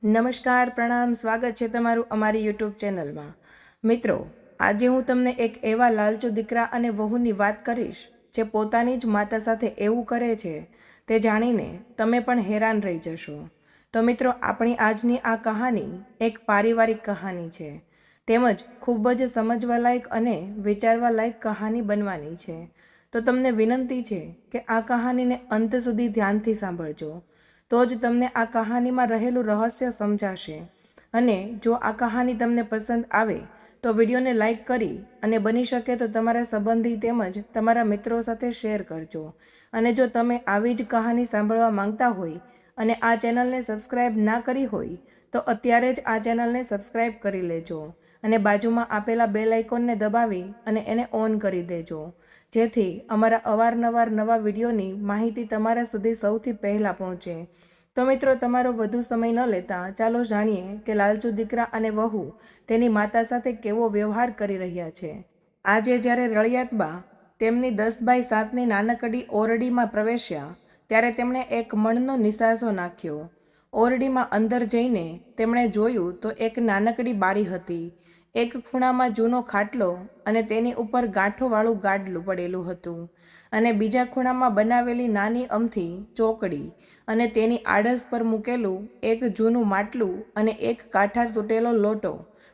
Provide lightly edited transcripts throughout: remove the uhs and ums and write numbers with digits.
નમસ્કાર, પ્રણામ, સ્વાગત છે તમારું અમારી યુટ્યુબ ચેનલમાં। મિત્રો, આજે હું તમને એક એવા લાલચુ દીકરા અને વહુની વાત કરીશ જે પોતાની જ માતા સાથે એવું કરે છે તે જાણીને તમે પણ હેરાન રહી જશો। તો મિત્રો, આપણી આજની આ કહાની એક પારિવારિક કહાની છે, તેમજ ખૂબ જ સમજવાલાયક અને વિચારવાલાયક કહાની બનવાની છે। તો તમને વિનંતી છે કે આ કહાનીને અંત સુધી ધ્યાનથી સાંભળજો, તો જ તમને આ કહાનીમાં રહેલું રહસ્ય સમજાશે। અને જો આ કહાની તમને પસંદ આવે તો વિડીયોને લાઈક કરી અને બની શકે તો તમારા સંબંધી તેમજ તમારા મિત્રો સાથે શેર કરજો। અને જો તમે આવી જ કહાની સાંભળવા માંગતા હોય અને આ ચેનલને સબસ્ક્રાઈબ ના કરી હોય તો અત્યારે જ આ ચેનલને સબસ્ક્રાઈબ કરી લેજો અને બાજુમાં આપેલા બેલ આઇકોનને દબાવી અને એને ઓન કરી દેજો, જેથી અમારા અવારનવાર નવા વિડીયોની માહિતી તમારા સુધી સૌથી પહેલાં પહોંચે। તો મિત્રો, તમારો વધુ સમય ન લેતા ચાલો જાણીએ કે લાલચુ દીકરા અને વહુ તેની માતા સાથે કેવો વ્યવહાર કરી રહ્યા છે। આજે જ્યારે રળિયાતબા તેમની 10x7ની નાનકડી ઓરડીમાં પ્રવેશ્યા ત્યારે તેમણે એક મણનો નિસાસો નાખ્યો। ઓરડીમાં અંદર જઈને તેમણે જોયું તો એક નાનકડી બારી હતી। એક ખૂણામાં જૂનો ખાટલો અને તેની ઉપર ગાંઠોવાળું ગાડલું પડેલું હતું, અને બીજા ખૂણામાં બનાવેલી નાની અમથી ચોકડી અને તેની આડસ પર મૂકેલું એક જૂનું માટલું અને એક કાંઠા તૂટેલો લોટો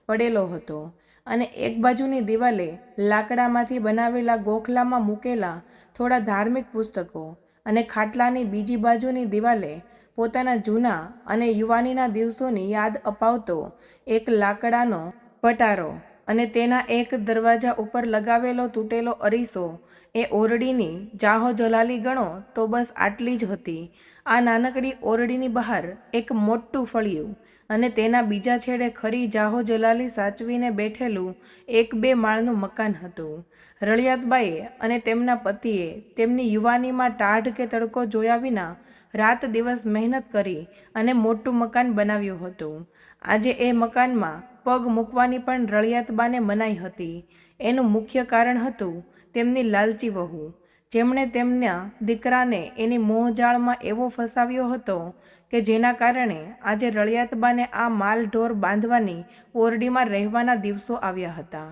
પડેલો હતો, અને એક બાજુની દિવાલે લાકડામાંથી બનાવેલા ગોખલામાં મૂકેલા થોડા ધાર્મિક પુસ્તકો, અને ખાટલાની બીજી બાજુની દિવાલે પોતાના જૂના અને યુવાનીના દિવસોની યાદ અપાવતો એક લાકડાનો પટારો અને તેના એક દરવાજા ઉપર લગાવેલો તૂટેલો અરીસો એ ઓરડીની જાહો જલાલી ગણો તો બસ આટલી જ હતી। આ નાનકડી ઓરડીની બહાર એક મોટું ફળિયું અને તેના બીજા છેડે ખરી જાહો જલાલી સાચવીને બેઠેલું 1-2 માળનું મકાન હતું। રળિયાતબાએ અને તેમના પતિએ તેમની યુવાનીમાં ટાઢ કે તડકો જોયા વિના રાત દિવસ મહેનત કરી અને મોટું મકાન બનાવ્યું હતું। આજે એ મકાનમાં પગ મૂકવાની પણ રળિયાતબાને મનાઈ હતી। એનું મુખ્ય કારણ હતું તેમની લાલચી વહુ, જેમણે તેમના દીકરાને એની મોહજાળમાં એવો ફસાવ્યો હતો કે જેના કારણે આજે રળિયાતબાને આ માલ ઢોર બાંધવાની ઓરડીમાં રહેવાના દિવસો આવ્યા હતા।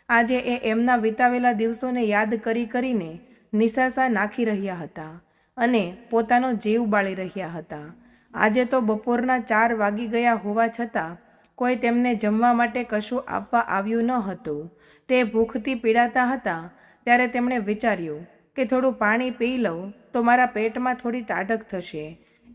આજે એ એમના વિતાવેલા દિવસોને યાદ કરી કરીને નિસાસા નાખી રહ્યા હતા અને પોતાનો જીવ બાળી રહ્યા હતા। આજે તો બપોરના 4 વાગી ગયા હોવા છતાં કોઈ તેમને જમવા માટે કશું આપવા આવ્યું ન હતું। તે ભૂખથી પીડાતા હતા ત્યારે તેમણે વિચાર્યું કે થોડું પાણી પી લઉં તો મારા પેટમાં થોડી ટાઢક થશે।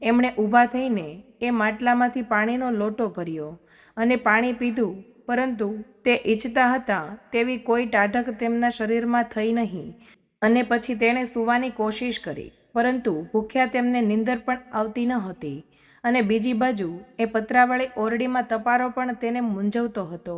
એમણે ઊભા થઈને એ માટલામાંથી પાણીનો લોટો ભર્યો અને પાણી પીધું, પરંતુ તે ઈચ્છતા હતા તેવી કોઈ ટાઢક તેમના શરીરમાં થઈ નહીં। અને પછી તેણે સૂવાની કોશિશ કરી, પરંતુ ભૂખ્યા તેમને નીંદર પણ આવતી ન હતી, અને બીજી બાજુ એ પતરાવાળી ઓરડીમાં તપારો પણ તેને મૂંઝવતો હતો।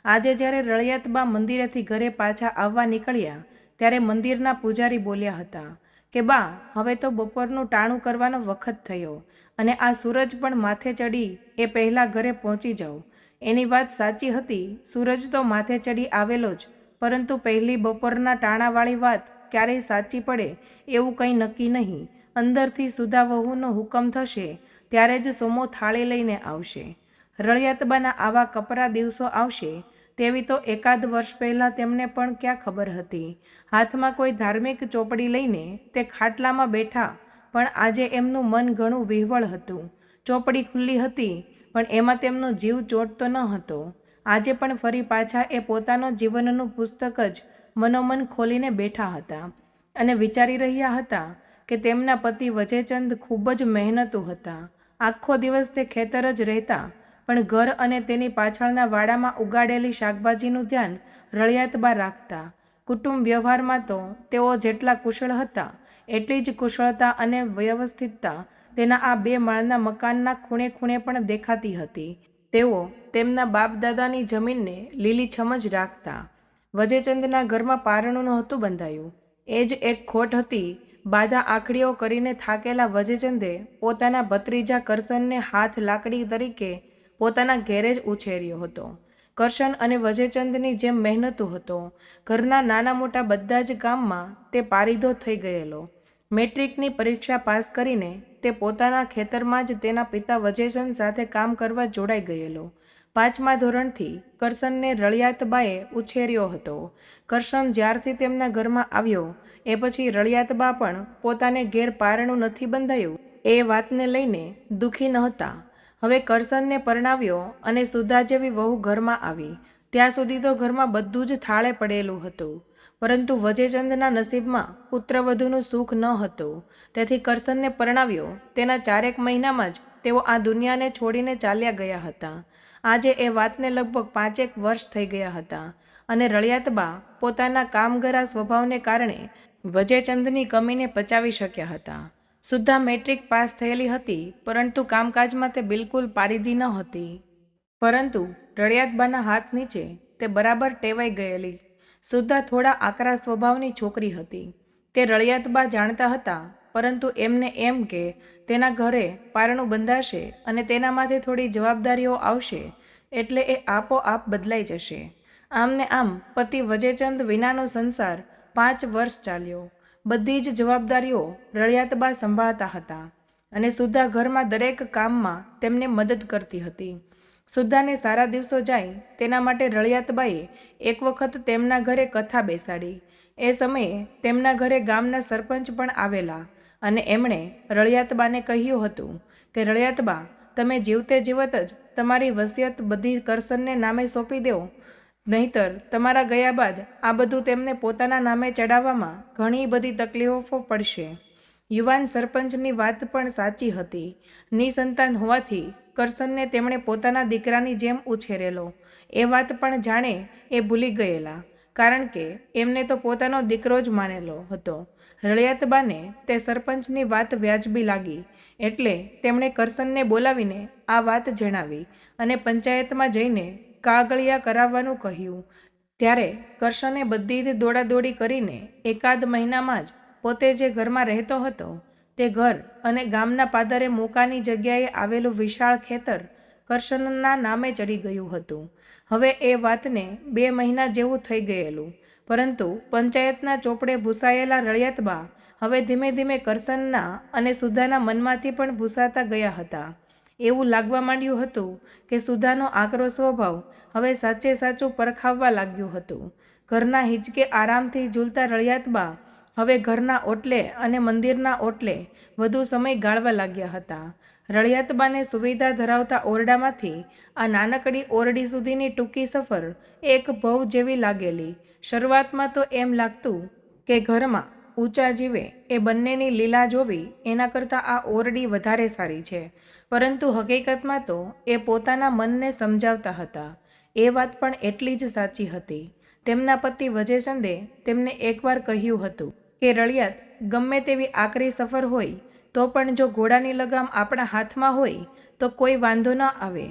આજે જ્યારે રળિયાતબા મંદિરેથી ઘરે પાછા આવવા નીકળ્યા ત્યારે મંદિરના પૂજારી બોલ્યા હતા કે બા, હવે તો બપોરનું ટાણું કરવાનો વખત થયો અને આ સૂરજ પણ માથે ચડી એ પહેલાં ઘરે પહોંચી જાઓ। એની વાત સાચી હતી, સૂરજ તો માથે ચડી આવેલો જ, પરંતુ પહેલી બપોરના ટાણાવાળી વાત ક્યારેય સાચી પડે એવું કંઈ નક્કી નહીં। અંદરથી સુધા વહુનો હુકમ થશે ત્યારે જ સોમો થાળી લઈને આવશે। રળિયાતબાના આવા કપરા દિવસો આવશે તેવી તો એકાદ વર્ષ પહેલાં તેમને પણ ક્યાં ખબર હતી। હાથમાં કોઈ ધાર્મિક ચોપડી લઈને તે ખાટલામાં બેઠા, પણ આજે એમનું મન ઘણું વિહવળ હતું। ચોપડી ખુલ્લી હતી પણ એમાં તેમનો જીવ ચોંટતો ન હતો। આજે પણ ફરી પાછા એ પોતાનો જીવનનું પુસ્તક જ મનોમન ખોલીને બેઠા હતા અને વિચારી રહ્યા હતા કે તેમના પતિ વજેચંદ ખૂબ જ મહેનતુ હતા। આખો દિવસ તે ખેતર જ રહેતા, પણ ઘર અને તેની પાછળના વાડામાં ઉગાડેલી શાકભાજીનું ધ્યાન રળિયાતબા રાખતા। કુટુંબ વ્યવહારમાં તો તેઓ જેટલા કુશળ હતા એટલી જ કુશળતા અને વ્યવસ્થિતતા તેના આ 2 માળના મકાનના ખૂણે ખૂણે પણ દેખાતી હતી। તેઓ તેમના બાપ દાદાની જમીનને લીલીછમ જ રાખતા। વજેચંદના ઘરમાં પારણું નહોતું બંધાયું, એ જ એક ખોટ હતી। બાધા આખડીઓ કરીને થાકેલા વજેચંદે પોતાના ભત્રીજા કરશનને હાથ લાકડી તરીકે પોતાના ઘેરે જ ઉછેર્યો હતો। કરશન અને વજેચંદની જેમ મહેનતુ હતો। ઘરના નાના મોટા બધા જ કામમાં તે પારીધો થઈ ગયેલો। મેટ્રિકની પરીક્ષા પાસ કરીને તે પોતાના ખેતરમાં જ તેના પિતા વજેચંદ સાથે કામ કરવા જોડાઈ ગયેલો. 5મા ધોરણથી કરશનને રળિયાતબાએ ઉછેર્યો હતો. કરશન જ્યારથી તેમના ઘરમાં આવ્યો એ પછી રળિયાતબા પણ પોતાને ઘેર પારણું નથી બંધાયું એ વાતને લઈને દુઃખી નહોતા. હવે કરશનને પરણાવ્યો અને સુધા જેવી વહુ ઘરમાં આવી ત્યાં સુધી તો ઘરમાં બધું જ થાળે પડેલું હતું. પરંતુ વજેચંદના નસીબમાં પુત્રવધુનું સુખ ન હતું. તેથી કરશનને પરણાવ્યો તેના 4 મહિનામાં જ તેઓ આ દુનિયાને છોડીને ચાલ્યા ગયા હતા. આજે એ વાતને લગભગ 5 વર્ષ થઈ ગયા હતા અને રળિયાતબા પોતાના કામગરા સ્વભાવને કારણે વજેચંદની કમીને પચાવી શક્યા હતા. સુધા મેટ્રિક પાસ થયેલી હતી પરંતુ કામકાજમાં તે બિલકુલ પારીધી ન હતી. પરંતુ રળિયાતબાના હાથ નીચે તે બરાબર ટેવાઈ ગયેલી. સુધા થોડા આકરા સ્વભાવની છોકરી હતી. તે રળિયાતબા જાણતા હતા, પરંતુ એમને એમ કે તેના ઘરે પારણું બંધાશે અને તેના માથે થોડી જવાબદારીઓ આવશે એટલે એ આપોઆપ બદલાઈ જશે. આમને આમ પતિ વજેચંદ વિનાનો સંસાર 5 વર્ષ ચાલ્યો. બધી જ જવાબદારીઓ રળિયાતબા સંભાળતા હતા અને સુધા ઘરમાં દરેક કામમાં તેમને મદદ કરતી હતી. સુધાને સારા દિવસો જાય તેના માટે રળિયાતબાએ એક વખત તેમના ઘરે કથા બેસાડી. એ સમયે તેમના ઘરે ગામના સરપંચ પણ આવેલા અને એમણે રળિયાતબાને કહ્યું હતું કે રળિયાતબા, તમે જીવતે જીવત જ તમારી વસિયત બધી કરશનને નામે સોંપી દો, નહીતર તમારા ગયા બાદ આ બધું તેમને પોતાના નામે ચડાવવામાં ઘણી બધી તકલીફો પડશે. યુવાન સરપંચની વાત પણ સાચી હતી. નિસંતાન હોવાથી કરશનને તેમણે પોતાના દીકરાની જેમ ઉછેરેલો. એ વાત પણ જાણે એ ભૂલી ગયેલા, કારણ કે એમને તો પોતાનો દીકરો જ માનેલો હતો. રળિયાતબાને તે સરપંચની વાત વ્યાજબી લાગી એટલે તેમણે કરશનને બોલાવીને આ વાત જણાવી અને પંચાયતમાં જઈને કાગળિયા કરાવવાનું કહ્યું. ત્યારે કરશને બધી જ દોડાદોડી કરીને એકાદ મહિનામાં જ પોતે જે ઘરમાં રહેતો હતો તે ઘર અને ગામના પાદરે મોકાની જગ્યાએ આવેલું વિશાળ ખેતર કરશનના નામે ચડી ગયું હતું. હવે એ વાતને 2 મહિના જેવું થઈ ગયેલું, પરંતુ પંચાયતના ચોપડે ભૂસાયેલા રળિયાતબા હવે ધીમે ધીમે કરશનના અને સુધાના મનમાંથી પણ ભૂસાતા ગયા હતા. એવું લાગવા માંડ્યું હતું કે સુધાનો આકરો સ્વભાવ હવે સાચે સાચું પરખાવવા લાગ્યું હતું. ઘરના હિંચકે આરામથી ઝૂલતા રળિયાતબા હવે ઘરના ઓટલે અને મંદિરના ઓટલે વધુ સમય ગાળવા લાગ્યા હતા. રળિયાતબાને સુવિધા ધરાવતા ઓરડામાંથી આ નાનકડી ઓરડી સુધીની ટૂંકી સફર એક ભવ જેવી લાગેલી. શરૂઆતમાં તો એમ લાગતું કે ઘરમાં ઊંચા જીવે એ બંનેની લીલા જોવી એના કરતાં આ ઓરડી વધારે સારી છે, પરંતુ હકીકતમાં તો એ પોતાના મનને સમજાવતા હતા. એ વાત પણ એટલી જ સાચી હતી. તેમના પતિ વજેચંદે તેમને એકવાર કહ્યું હતું કે રળિયાત, ગમે તેવી આકરી સફર હોય તો પણ જો ઘોડાની લગામ આપણા હાથમાં હોય તો કોઈ વાંધો ન આવે.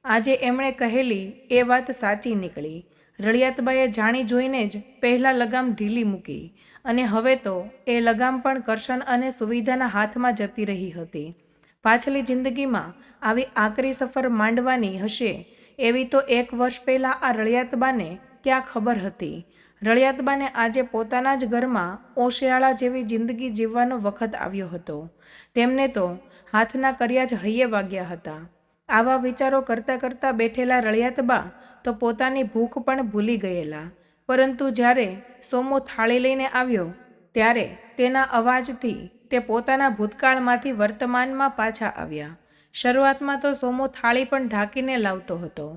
આજે એમણે કહેલી એ વાત સાચી નીકળી. રળિયાતબાએ જાણી જોઈને જ પહેલાં લગામ ઢીલી મૂકી અને હવે તો એ લગામ પણ કરશન અને સુવિધાના હાથમાં જતી રહી હતી. પાછલી જિંદગીમાં આવી આકરી સફર માંડવાની હશે એવી તો 1 વર્ષ પહેલાં આ રળિયાતબાને ક્યાં ખબર હતી. રળિયાતબાને આજે પોતાના જ ઘરમાં ઓશિયાળા જેવી જિંદગી જીવવાનો વખત આવ્યો હતો. તેમને તો હાથના કર્યા જ હૈયે વાગ્યા હતા. આવા વિચારો કરતાં કરતાં બેઠેલા રળિયાતબા તો પોતાની ભૂખ પણ ભૂલી ગયેલા. પરંતુ જ્યારે સોમો થાળી લઈને આવ્યો ત્યારે તેના અવાજથી તે પોતાના ભૂતકાળમાંથી વર્તમાનમાં પાછા આવ્યા. શરૂઆતમાં તો સોમો થાળી પણ ઢાંકીને લાવતો હતો,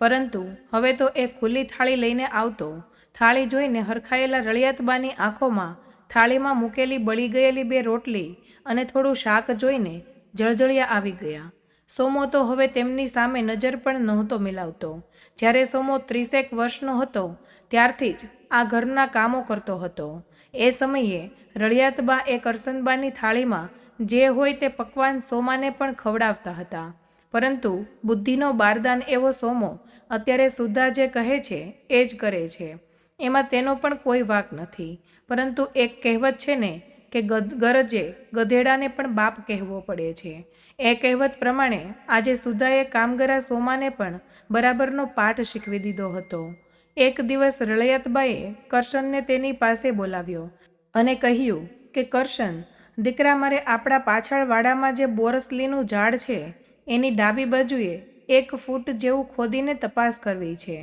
પરંતુ હવે તો એ ખુલ્લી થાળી લઈને આવતો. થાળી જોઈને હરખાયેલા રળિયાતબાની આંખોમાં થાળીમાં મૂકેલી બળી ગયેલી 2 રોટલી અને થોડું શાક જોઈને જળજળિયા આવી ગયા. સોમો તો હવે તેમની સામે નજર પણ નહોતો મિલાવતો. જ્યારે સોમો 30 વર્ષનો હતો ત્યારથી જ આ ઘરના કામો કરતો હતો. એ સમયે રળિયાતબા એ કરશનબાની થાળીમાં જે હોય તે પકવાન સોમાને પણ ખવડાવતા હતા. પરંતુ બુદ્ધિનો બારદાન એવો સોમો અત્યારે સુધા જે કહે છે એ જ કરે છે. એમાં તેનો પણ કોઈ વાંક નથી. પરંતુ એક કહેવત છે ને કે ગરજે ગધેડાને પણ બાપ કહેવો પડે છે. એ કહેવત પ્રમાણે આજે સુધાએ કામગરા સોમાને પણ બરાબરનો પાઠ શીખવી દીધો હતો. એક દિવસ રળિયાતબાએ કરશનને તેની પાસે બોલાવ્યો અને કહ્યું કે કરશન, દીકરા, મારે આપણા પાછળ વાડામાં જે બોરસલીનું ઝાડ છે એની ડાબી બાજુએ 1 ફૂટ જેવું ખોદીને તપાસ કરવી છે.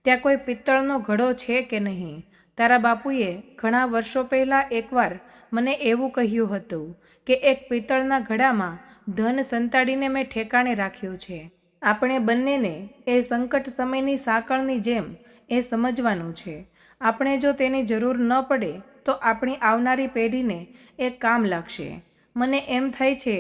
ત્યાં કોઈ પિત્તળનો ઘડો છે કે નહીં. તારા બાપુએ ઘણા વર્ષો પહેલાં એકવાર મને એવું કહ્યું હતું કે એક પિત્તળના ઘડામાં ધન સંતાડીને મેં ઠેકાણે રાખ્યું છે. આપણે બંનેને એ સંકટ સમયની સાંકળની જેમ એ સમજવાનું છે. આપણે જો તેની જરૂર ન પડે તો આપણી આવનારી પેઢીને એ કામ લાગશે. મને એમ થાય છે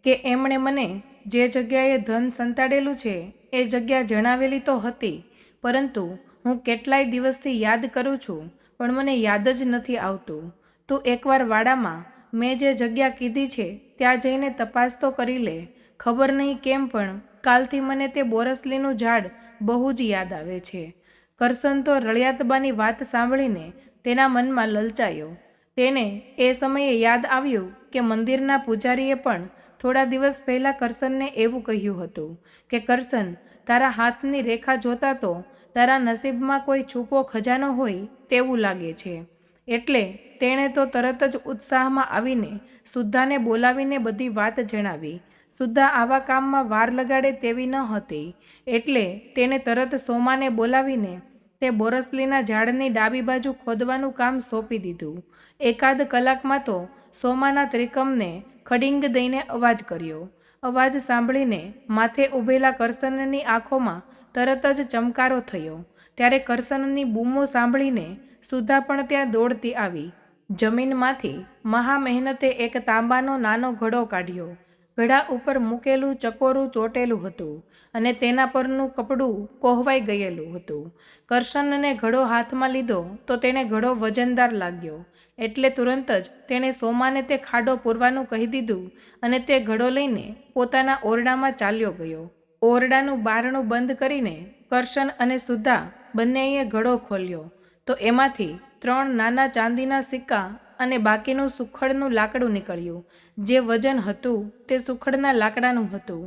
કે એમણે મને જે જગ્યાએ ધન સંતાડેલું છે એ જગ્યા જણાવેલી તો હતી, પરંતુ હું કેટલાય દિવસથી યાદ કરું છું પણ મને યાદ જ નથી આવતું. તું એકવાર વાડામાં મેં જે જગ્યા કીધી છે ત્યાં જઈને તપાસ તો કરી લે. ખબર નહીં કેમ પણ કાલથી મને તે બોરસલીનું ઝાડ બહુ જ યાદ આવે છે. કરશન તો રળિયાતબાની વાત સાંભળીને તેના મનમાં લલચાયો. તેને એ સમયે યાદ આવ્યું કે મંદિરના પૂજારીએ પણ થોડા દિવસ પહેલાં કરશનને એવું કહ્યું હતું કે કરશન, તારા હાથની રેખા જોતા તો તારા નસીબમાં કોઈ છુપો ખજાનો હોય તેવું લાગે છે. એટલે તેણે તો તરત જ ઉત્સાહમાં આવીને સુદ્ધાને બોલાવીને બધી વાત જણાવી. સુદ્ધા આવા કામમાં વાર લગાડે તેવી ન હતી, એટલે તેણે તરત સોમાને બોલાવીને તે બોરસલીના ઝાડની ડાબી બાજુ ખોદવાનું કામ સોંપી દીધું. 1 કલાકમાં તો સોમાના ત્રિકમને ખડિંગ દઈને અવાજ કર્યો. અવાજ સાંભળીને માથે ઊભેલા કરશનની આંખોમાં તરત જ ચમકારો થયો. ત્યારે કરશનની બૂમો સાંભળીને સુદ્ધા પણ ત્યાં દોડતી આવી. જમીનમાંથી મહા મહેનતે એક તાંબાનો નાનો ઘડો કાઢ્યો. ઘડા ઉપર મૂકેલું ચકોરું ચોટેલું હતું અને તેના પરનું કપડું કોહવાઈ ગયેલું હતું. કરશનને ઘડો હાથમાં લીધો તો તેને ઘડો વજનદાર લાગ્યો, એટલે તુરંત જ તેણે સોમાને તે ખાડો પૂરવાનું કહી દીધું અને તે ઘડો લઈને પોતાના ઓરડામાં ચાલ્યો ગયો. ઓરડાનું બારણું બંધ કરીને કરશન અને સુદ્ધા બંનેએ ઘડો ખોલ્યો તો એમાંથી 3 નાના ચાંદીના સિક્કા અને બાકીનું સુખડનું લાકડું નીકળ્યું. જે વજન હતું તે સુખડના લાકડાનું હતું.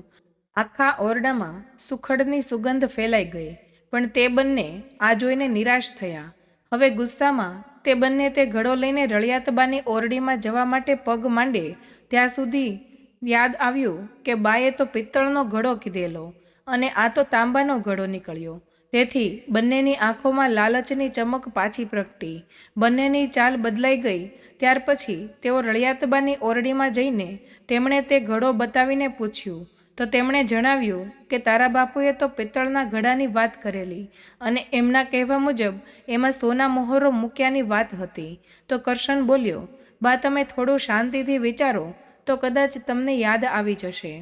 આખા ઓરડામાં સુખડની સુગંધ ફેલાઈ ગઈ, પણ તે બંને આ જોઈને નિરાશ થયા. હવે ગુસ્સામાં તે બંને તે ઘડો લઈને રળિયાતબાની ઓરડીમાં જવા માટે પગ માંડે ત્યાં સુધી યાદ આવ્યું કે બાએ તો પિત્તળનો ઘડો કીધેલો અને આ તો તાંબાનો ઘડો નીકળ્યો. તેથી બંનેની આંખોમાં લાલચની ચમક પાછી પ્રગટી. બંનેની ચાલ બદલાઈ ગઈ. ત્યાર પછી તેઓ રળિયાતબાની ઓરડીમાં જઈને તેમણે તે ઘડો બતાવીને પૂછ્યું તો તેમણે જણાવ્યું કે તારા બાપુએ તો પિત્તળના ઘડાની વાત કરેલી અને એમના કહેવા મુજબ એમાં સોના મોહરો મૂક્યાની વાત હતી. તો કરશન બોલ્યો, બા, તમે થોડું શાંતિથી વિચારો તો કદાચ તમને યાદ આવી જશે.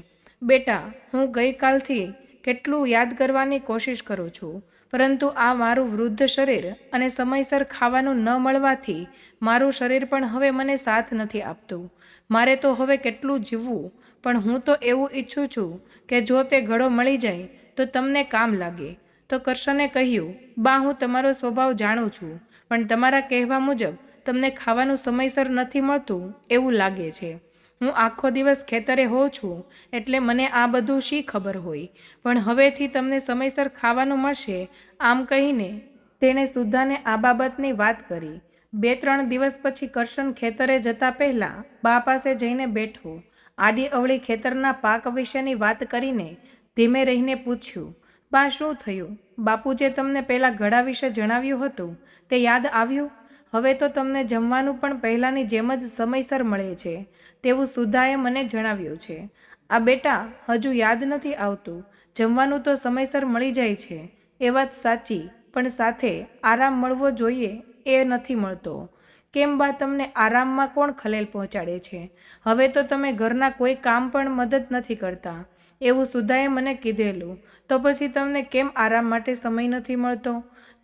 બેટા, હું ગઈકાલથી કેટલું યાદ કરવાની કોશિશ કરું છું, પરંતુ આ મારું વૃદ્ધ શરીર અને સમયસર ખાવાનું ન મળવાથી મારું શરીર પણ હવે મને સાથ નથી આપતું. મારે તો હવે કેટલું જીવવું, પણ હું તો એવું ઈચ્છું છું કે જો તે ઘડો મળી જાય તો તમને કામ લાગે. તો કરશને કહ્યું, બા, હું તમારો સ્વભાવ જાણું છું, પણ તમારા કહેવા મુજબ તમને ખાવાનું સમયસર નથી મળતું એવું લાગે છે. હું આખો દિવસ ખેતરે હોઉં છું એટલે મને આ બધું શી ખબર હોય, પણ હવેથી તમને સમયસર ખાવાનું મળશે. આમ કહીને તેણે સુદ્ધાને આ બાબતની વાત કરી. 2-3 દિવસ પછી કરશન ખેતરે જતા પહેલાં બા પાસે જઈને બેઠો. આડી અવળી ખેતરના પાક વિશેની વાત કરીને ધીમે રહીને પૂછ્યું, બા, શું થયું? બાપુજે તમને પહેલાં ઘડા વિશે જણાવ્યું હતું તે યાદ આવ્યું? હવે તો તમને જમવાનું પણ પહેલાંની જેમ જ સમયસર મળે છે તેવું સુદ્ધાએ મને જણાવ્યું છે. આ બેટા, હજુ યાદ નથી આવતું? જમવાનું તો સમયસર મળી જાય છે એ વાત સાચી, પણ સાથે આરામ મળવો જોઈએ એ નથી મળતો. કેમ બા, તમને આરામમાં કોણ ખલેલ પહોંચાડે છે? હવે તો તમે ઘરના કોઈ કામ પણ મદદ નથી કરતા એવું સુદ્ધાએ મને કીધેલું. તો પછી તમને કેમ આરામ માટે સમય નથી મળતો?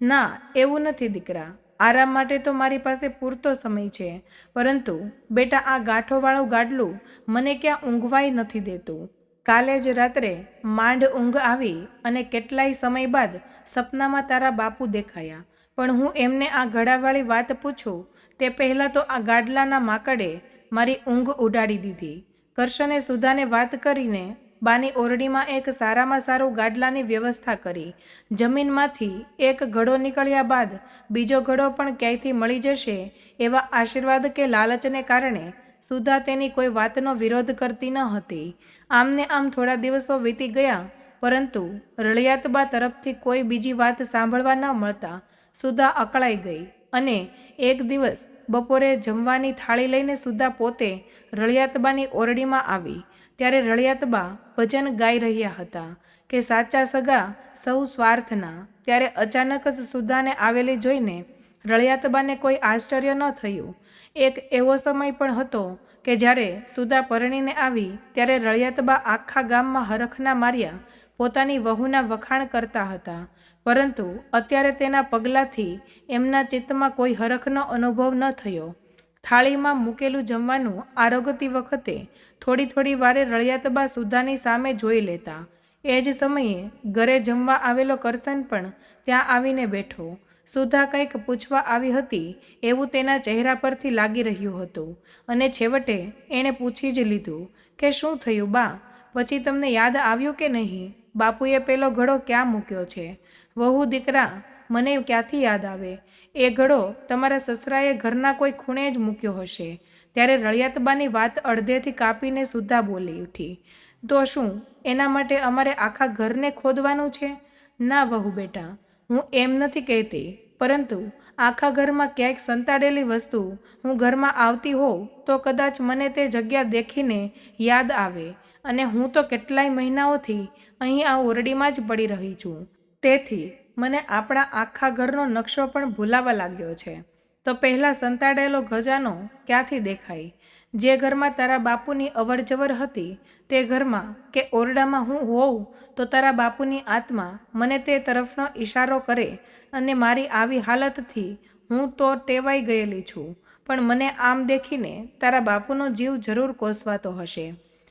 ના, એવું નથી દીકરા, આરામ માટે તો મારી પાસે પૂરતો સમય છે, પરંતુ બેટા આ ગાંઠોવાળું ગાડલું મને ક્યાં ઊંઘવાય નથી દેતું. કાલે જ રાત્રે માંડ ઊંઘ આવી અને કેટલાય સમય બાદ સપનામાં તારા બાપુ દેખાયા, પણ હું એમને આ ઘડાવાળી વાત પૂછું તે પહેલાં તો આ ગાડલાના માકડે મારી ઊંઘ ઉડાડી દીધી. કરશને સુધાને વાત કરીને બાની ઓરડીમાં એક સારામાં સારું ગાડલાની વ્યવસ્થા કરી. જમીનમાંથી એક ઘડો નીકળ્યા બાદ બીજો ઘડો પણ ક્યાંયથી મળી જશે એવા આશીર્વાદ કે લાલચને કારણે સુધા તેની કોઈ વાતનો વિરોધ કરતી ન હતી. આમને આમ થોડા દિવસો વીતી ગયા, પરંતુ રળિયાતબા તરફથી કોઈ બીજી વાત સાંભળવા ન મળતા સુધા અકળાઈ ગઈ અને એક દિવસ બપોરે જમવાની થાળી લઈને સુધા પોતે રળિયાતબાની ઓરડીમાં આવી. ત્યારે રળિયાતબા ભજન ગાઈ રહ્યા હતા કે સાચા સગા સૌ સ્વાર્થના. ત્યારે અચાનક જ સુધાને આવેલી જોઈને રળિયાતબાને કોઈ આશ્ચર્ય ન થયું. એક એવો સમય પણ હતો કે જ્યારે સુધા પરણીને આવી ત્યારે રળિયાતબા આખા ગામમાં હરખના માર્યા પોતાની વહુના વખાણ કરતા હતા, પરંતુ અત્યારે તેના પગલાંથી એમના ચિત્તમાં કોઈ હરખનો અનુભવ ન થયો. થાળીમાં મૂકેલું જમવાનું આરોગતી વખતે થોડી વારે રળિયાતબા સુધાની સામે જોઈ લેતા. એ જ સમયે ઘરે જમવા આવેલો કરશન પણ ત્યાં આવીને બેઠો. સુધા કંઈક પૂછવા આવી હતી એવું તેના ચહેરા પરથી લાગી રહ્યું હતું અને છેવટે એણે પૂછી જ લીધું કે શું થયું બા, પછી તમને યાદ આવ્યું કે નહીં? બાપુએ પેલો ઘડો ક્યાં મૂક્યો છે? વહુ દીકરા, મને ક્યાંથી યાદ આવે? એ ઘડો તમારા સસરાએ ઘરના કોઈ ખૂણે જ મૂક્યો હશે. ત્યારે રળિયાતબાની વાત અડધેથી કાપીને સુધા બોલી ઉઠી, તો શું એના માટે અમારે આખા ઘરને ખોદવાનું છે? ના વહુ બેટા, હું એમ નથી કહેતી, પરંતુ આખા ઘરમાં ક્યાંક સંતાડેલી વસ્તુ હું ઘરમાં આવતી હોઉં તો કદાચ મને તે જગ્યા દેખીને યાદ આવે, અને હું તો કેટલાય મહિનાઓથી અહીં આ ઓરડીમાં જ પડી રહી છું. તેથી મને આપણા આખા ઘરનો નકશો પણ ભૂલાવા લાગ્યો છે. તો પહેલાં સંતાડેલો ખજાનો ક્યાંથી દેખાય? જે ઘરમાં તારા બાપુની અવરજવર હતી તે ઘરમાં કે ઓરડામાં હું હોઉં તો તારા બાપુની આત્મા મને તે તરફનો ઈશારો કરે, અને મારી આવી હાલતથી હું તો ટેવાઈ ગયેલી છું, પણ મને આમ દેખીને તારા બાપુનો જીવ જરૂર કોસવાતો હશે.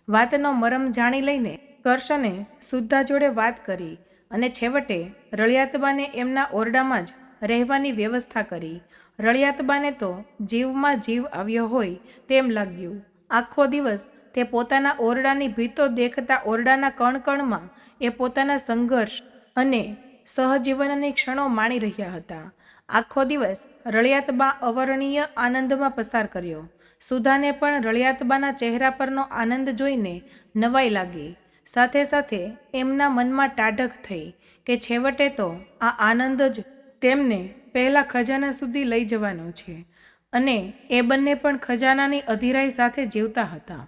વાતનો મરમ જાણી લઈને કરશને સુધા જોડે વાત કરી અને છેવટે રળિયાતબાને એમના ઓરડામાં જ રહેવાની વ્યવસ્થા કરી. રળિયાતબાને તો જીવમાં જીવ આવ્યો હોય તેમ લાગ્યું. આખો દિવસ તે પોતાના ઓરડાની ભીતો દેખતા ઓરડાના કણકણમાં એ પોતાના સંઘર્ષ અને સહજીવનની ક્ષણો માણી રહ્યા હતા. આખો દિવસ રળિયાતબા અવર્ણનીય આનંદમાં પસાર કર્યો. સુધાને પણ રળિયાતબાના ચહેરા પરનો આનંદ જોઈને નવાઈ લાગી. સાથે સાથે એમના મનમાં ટાઢક થઈ કે છેવટે તો આ આનંદ જ તેમને પહેલા ખજાના સુધી લઈ જવાનો છે, અને એ બંને પણ ખજાનાની અધીરાઈ સાથે જીવતા હતા.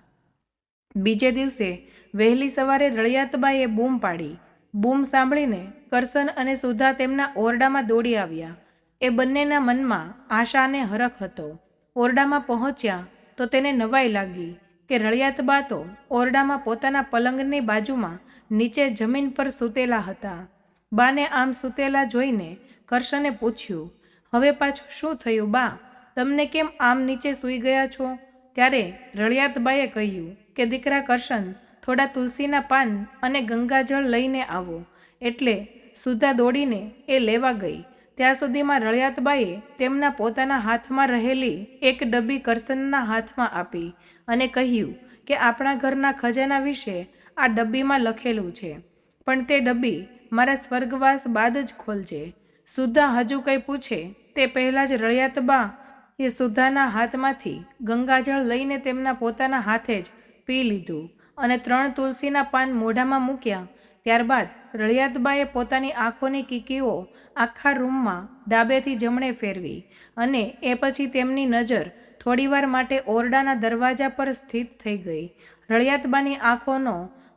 બીજે દિવસે વહેલી સવારે રળિયાતબાએ બૂમ પાડી. બૂમ સાંભળીને કરશન અને સુધા તેમના ઓરડામાં દોડી આવ્યા. એ બંનેના મનમાં આશા અને હરખ હતો. ઓરડામાં પહોંચ્યા તો તેને નવાઈ લાગી કે રળિયાતબા તો ઓરડામાં પોતાના પલંગની બાજુમાં નીચે જમીન પર સૂતેલા હતા. બાને આમ સૂતેલા જોઈને કરશને પૂછ્યું, હવે પાછું શું થયું બા? તમને કેમ આમ નીચે સૂઈ ગયા છો? ત્યારે રળિયાતબાએ કહ્યું કે દીકરા કરશન, થોડા તુલસીના પાન અને ગંગાજળ લઈને આવો. એટલે સુધા દોડીને એ લેવા ગઈ. ત્યાં સુધીમાં રળિયાતબાએ તેમના પોતાના હાથમાં રહેલી એક ડબ્બી કરશનના હાથમાં આપી અને કહ્યું કે આપણા ઘરના ખજાના વિશે આ ડબ્બીમાં લખેલું છે, પણ તે ડબ્બી મારા સ્વર્ગવાસ બાદ જ ખોલજે. સુધા હજુ કંઈ પૂછે તે પહેલાં જ રળિયાતબા એ સુધાના હાથમાંથી ગંગાજળ લઈને તેમના પોતાના હાથે જ પી લીધું અને 3 તુલસીના પાન મોઢામાં મૂક્યા. ત્યારબાદ રળિયાતબાએ પોતાની આંખોની કીકીઓ આખા રૂમમાં ડાબેથી જમણે ફેરવી અને એ પછી તેમની નજર થોડીવાર માટે ઓરડાના દરવાજા પર સ્થિત થઈ ગઈ. રળિયાતબાની આંખોનો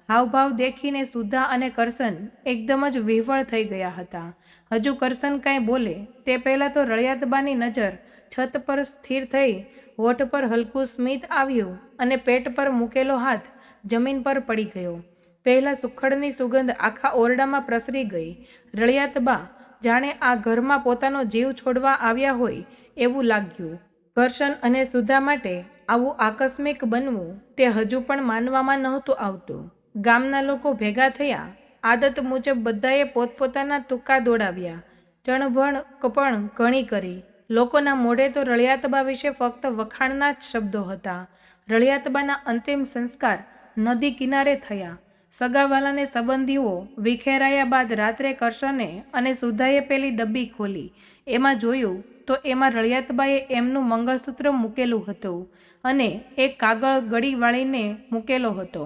હાવભાવ દેખીને સુધા અને કરશન એકદમ જ વિહવળ થઈ ગયા હતા. હજુ કરશન કાંઈ બોલે તે પહેલાં તો રળિયાતબાની નજર છત પર સ્થિર થઈ. હોઠ પર હલકું સ્મિત આવ્યું અને પેટ પર મૂકેલો હાથ જમીન પર પડી ગયો. પહેલાં સુખડની સુગંધ આખા ઓરડામાં પ્રસરી ગઈ. રળિયાતબા જાણે આ ઘરમાં પોતાનો જીવ છોડવા આવ્યા હોય એવું લાગ્યું. કરશન અને સુધા માટે આવું આકસ્મિક બનવું તે હજુ પણ માનવામાં નહોતું આવતું. ગામના લોકો ભેગા થયા. આદત મુજબ બધાએ પોતપોતાના તુક્કા દોડાવ્યા. ચણભણ કપણ ઘણી કરી. લોકોના મોઢે તો રળિયાતબા વિશે ફક્ત વખાણના જ શબ્દો હતા. રળિયાતબાના અંતિમ સંસ્કાર નદી કિનારે થયા. સગાવાલાને સંબંધીઓ વિખેરાયા બાદ રાત્રે કરશને અને સુધાએ પેલી ડબ્બી ખોલી. એમાં જોયું તો એમાં રળિયાતબાએ એમનું મંગળસૂત્ર મૂકેલું હતું અને એક કાગળ ગળી વાળીને મૂકેલો હતો.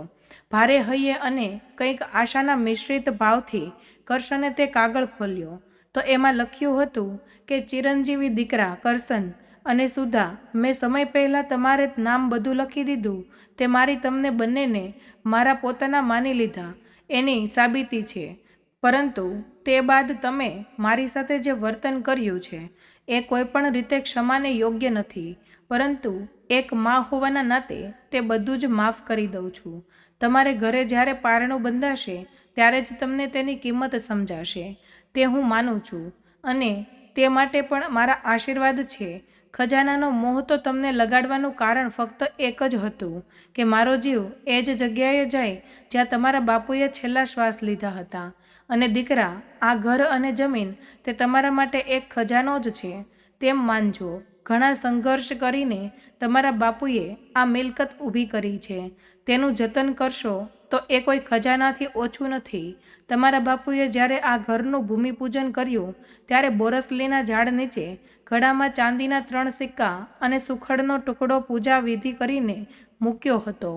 ભારે હૈયે અને કંઈક આશાના મિશ્રિત ભાવથી કરશને તે કાગળ ખોલ્યો તો એમાં લખ્યું હતું કે ચિરંજીવી દીકરા કરશન અને સુધા, મેં સમય પહેલાં તમારે નામ બધું લખી દીધું તે મારી તમને બંનેને મારા પોતાના માની લીધા એની સાબિતી છે. પરંતુ તે બાદ તમે મારી સાથે જે વર્તન કર્યું છે એ કોઈપણ રીતે ક્ષમાને યોગ્ય નથી. પરંતુ એક મા હોવાના નાતે તે બધું જ માફ કરી દઉં છું. તમારે ઘરે જ્યારે પારણું બંધાશે ત્યારે જ તમને તેની કિંમત સમજાશે તે હું માનું છું અને તે માટે પણ મારા આશીર્વાદ છે. ખજાનાનો મોહ તો તમને લગાડવાનું કારણ ફક્ત એક જ હતું કે મારો જીવ એ જ જગ્યાએ જાય જ્યાં તમારા બાપુએ છેલ્લા શ્વાસ લીધા હતા. અને દીકરા, આ ઘર અને જમીન તે તમારા માટે એક ખજાનો જ છે તેમ માનજો. ઘણા સંઘર્ષ કરીને તમારા બાપુએ આ મિલકત ઊભી કરી છે. તેનું જતન કરશો તો એ કોઈ ખજાનાથી ઓછું નથી. તમારા બાપુએ જ્યારે આ ઘરનું ભૂમિપૂજન કર્યું ત્યારે બોરસલીના ઝાડ નીચે ઘડામાં ચાંદીના 3 સિક્કા અને સુખડનો ટુકડો પૂજા વિધિ કરીને મૂક્યો હતો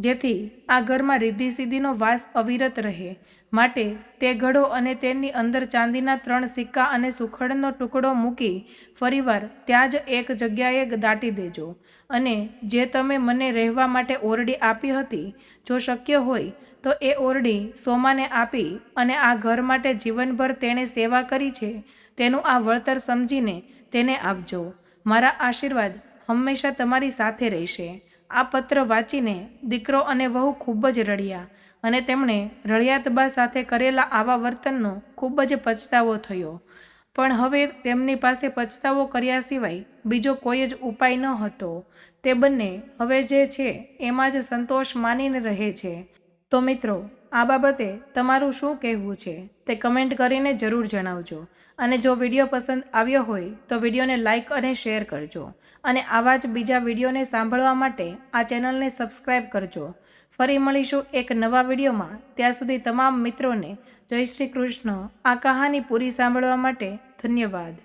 જેથી આ ઘરમાં રિદ્ધિ સિદ્ધિનો વાસ અવિરત રહે. માટે તે ઘડો અને તેની અંદર ચાંદીના 3 સિક્કા અને સુખડનો ટુકડો મૂકી ફરીવાર ત્યાં જ એક જગ્યાએ દાટી દેજો. અને જે તમે મને રહેવા માટે ઓરડી આપી હતી, જો શક્ય હોય તો એ ઓરડી સોમાને આપી અને આ ઘર માટે જીવનભર તેણે સેવા કરી છે તેનું આ વળતર સમજીને તેને આપજો. મારા આશીર્વાદ હંમેશા તમારી સાથે રહેશે. આ પત્ર વાંચીને દીકરો અને વહુ ખૂબ જ રડ્યા અને તેમણે રળિયાતબા સાથે કરેલા આવા વર્તનનો ખૂબ જ પછતાવો થયો. પણ હવે તેમની પાસે પછતાવો કર્યા સિવાય બીજો કોઈ જ ઉપાય ન હતો. તે બંને હવે જે છે એમાં જ સંતોષ માનીને રહે છે. તો મિત્રો, આ બાબતે તમારું શું કહેવું છે તે કમેન્ટ કરીને જરૂર જણાવજો. અને જો વિડીયો પસંદ આવ્યો હોય તો વિડીયોને લાઇક અને શેર કરજો. અને આવા જ બીજા વિડીયોને સાંભળવા માટે આ ચેનલને સબસ્ક્રાઈબ કરજો. ફરી મળીશું એક નવા વિડીયોમાં. ત્યાં સુધી તમામ મિત્રોને જય શ્રી કૃષ્ણ. આ કહાની પૂરી સાંભળવા માટે ધન્યવાદ.